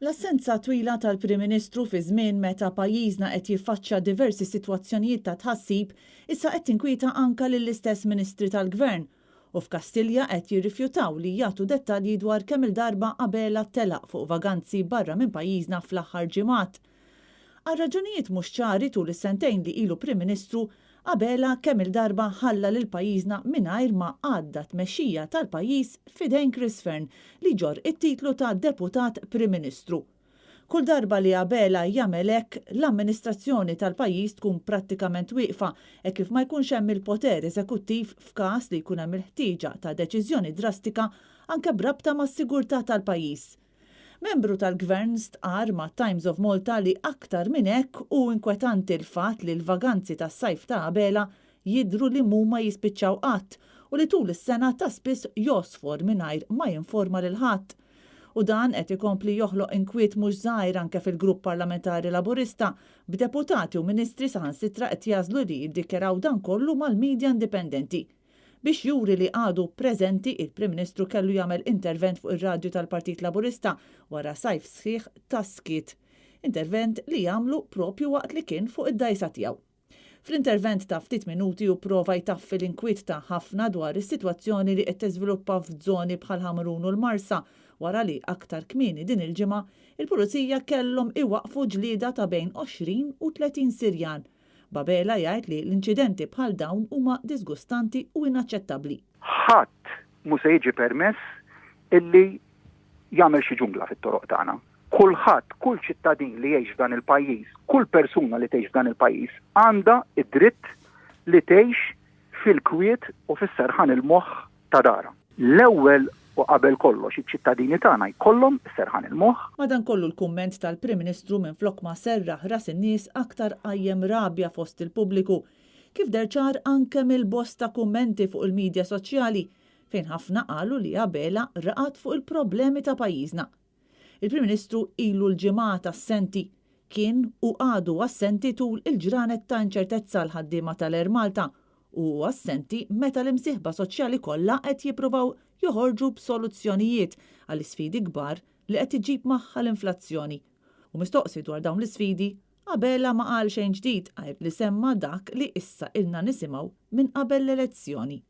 L-assenza twila tal-Prim Ministru fi żmien meta pajjiżna qed jiffaċċja diversi sitwazzjonijiet ta' tħassib issa qed tinkwieta anke lill-istess Ministri tal-Gvern u f'Kastilja qed jirrifjutaw li jagħtu dettalji dwar kemm il-darba Abela telaq fuq vaganzi barra minn pajjiżna fl-aħħar ġimgħat. Għal raġunijiet mhux ċari tul is-sentejn li ilu Prim Ministru, Abela kemm il-darba ħalla lil pajjiżna mingħajr ma għadda tmexxija tal-pajjiż f'idejn Chris Fern li ġor it-titlu ta' Deputat Prim Ministru. Kull darba li Abela jagħmel hekk, l-amministrazzjoni tal-pajjiż tkun prattikament wieqfa hekk kif ma jkunx hemm il-poter eżekuttiv f'każ li jkun hemm il-ħtieġa ta' deċiżjoni drastika anke brabta mas-sigurtà tal-pajjiż. Membru tal-Gvern stqar ma' Times of Malta li aktar minn hekk u inkwetanti l-fatt li l-vaganzi tas-sajf ta' Abela jidhru li huma jispiċċaw qatt u li tul is-sena ta' spiss josfor mingħajr ma jinforma lil ħadd. U dan qed ikompli joħloq inkwiet mhux żgħir anke fil-Grupp Parlamentari Laburista b'deputati u ministri saħansitra qed jażlu li jiddikjaraw dan kollu mal-midja indipendenti. Biex juri li għadu preżenti, il-Prim Ministru kellu jagħmel intervent fuq ir-radju tal-Partit Laburista wara sajf sħiħ ta' skit. Intervent li jagħmlu propju waqt li kien fuq id-dajsa tiegħu. Fl-intervent ta' ftit minuti u prova jtaffi l-inkwiet ta' ħafna dwar is-sitwazzjoni li qed tiżviluppa f'żoni bħal Ħamrun u l-Marsa wara li aktar kmieni din il-ġimgħa il-Pulizija kellhom iwaqfu ġlieda ta' bejn 20 u 30 Sirjan. Abela jgħid li l-inċidenti bħal dawn huma disgustanti u inaċċettabbli. Ħadd mhux se jiġi permess illi jagħmel xi ġungla fit-toroq tagħna. Kulħadd, kull ċittadin li jgħix f'dan il-pajjiż, kull persuna li tgħix f'dan il-pajjiż għandha id-dritt li tgħix fil-kwiet u fis-serħan il-moħħ ta' dara. L-ewwel u qabel kollox iċ-ċittadini tagħna jkollhom serħan il-moħħ. Madankollu l-kumment tal-Prim Ministru minflok ma serraħ ras in-nies aktar qajjem rabja fost il-pubbliku. Kif derċar anke mill-bosta kummenti fuq il-midja soċjali fejn ħafna qalu li Abela raqat fuq il-problemi ta' pajjiżna. Il-Prim Ministru ilu l-ġimgħat assenti kien u għadu assenti tul il-ġranet ta' inċertezza l-ħaddiema tal-Air Malta u assenti meta l-imsieħba soċjali kollha qed jippruvaw joħorġu b'soluzzjonijiet għall-isfidi kbar li qed iġib magħha l-inflazzjoni. U mistoqsi dwar dawn l-isfidi, Abela ma qal xejn ġdid għajr li semma dak li issa ilna nisimgħu minn qabel l-elezzjoni.